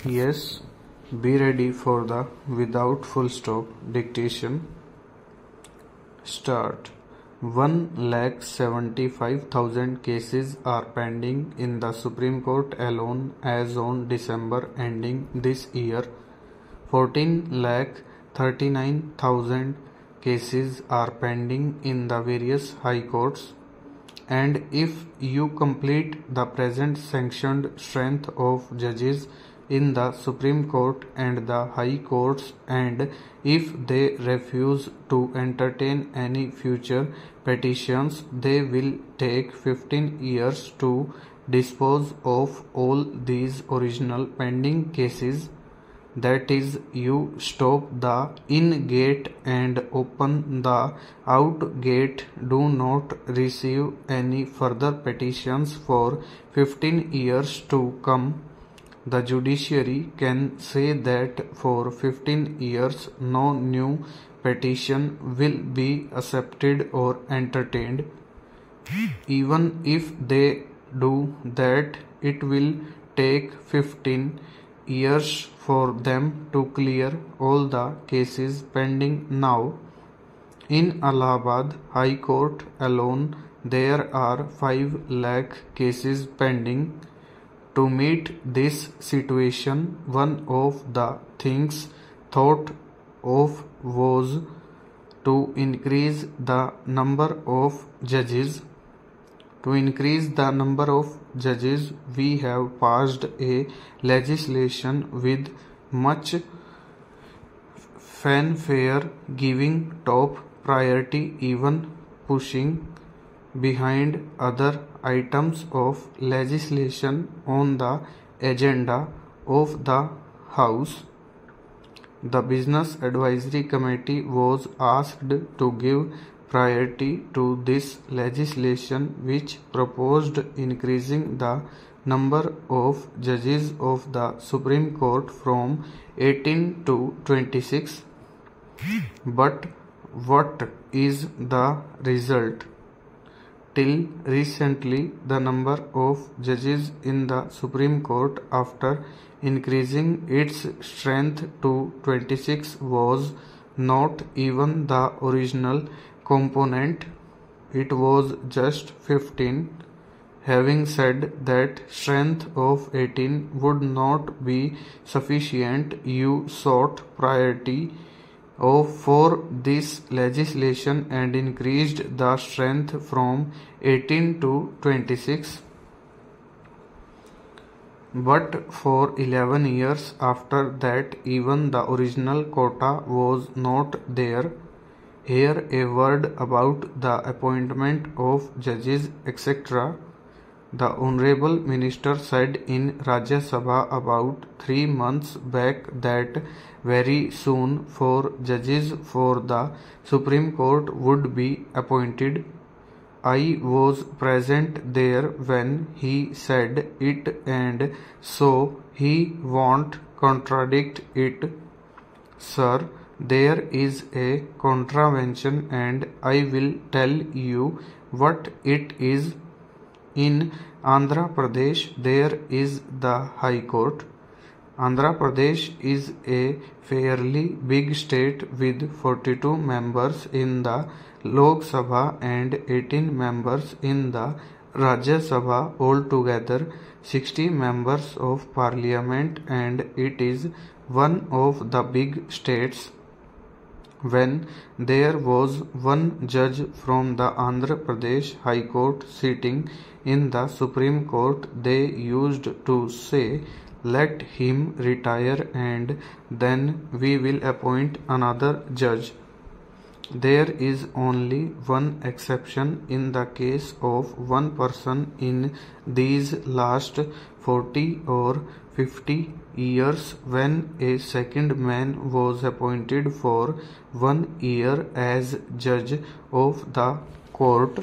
Yes, be ready for the without full stop dictation. Start. 1,75,000 cases are pending in the Supreme Court alone as on December ending this year. 14,39,000 cases are pending in the various high courts. And if you complete the present sanctioned strength of judges in the Supreme Court and the High Courts, and if they refuse to entertain any future petitions, they will take 15 years to dispose of all these original pending cases. That is, you stop the in gate and open the out gate. Do not receive any further petitions for 15 years to come. The judiciary can say that for 15 years no new petition will be accepted or entertained. Even if they do that, it will take 15 years for them to clear all the cases pending now. In Allahabad High Court alone, there are 5 lakh cases pending. To meet this situation, one of the things thought of was to increase the number of judges. To increase the number of judges, we have passed a legislation with much fanfare, giving top priority, even pushing behind other items of legislation on the agenda of the House. The Business Advisory Committee was asked to give priority to this legislation, which proposed increasing the number of judges of the Supreme Court from 18 to 26. But what is the result? Till recently, the number of judges in the Supreme Court, after increasing its strength to 26, was not even the original component. It was just 15. Having said that strength of 18 would not be sufficient, you sought priority for this legislation and increased the strength from 18 to 26. But for 11 years after that, even the original quota was not there. Here a word about the appointment of judges, etc. The Honorable Minister said in Rajya Sabha about 3 months back that very soon 4 judges for the Supreme Court would be appointed. I was present there when he said it, and so he won't contradict it. Sir, there is a contravention, and I will tell you what it is. In Andhra Pradesh, there is the High Court. Andhra Pradesh is a fairly big state with 42 members in the Lok Sabha and 18 members in the Rajya Sabha, altogether 60 members of parliament, and it is one of the big states. When there was one judge from the Andhra Pradesh High Court sitting in the Supreme Court, they used to say, "Let him retire and then we will appoint another judge." There is only one exception in the case of one person in these last 40 or 50 years, when a second man was appointed for 1 year as judge of the court.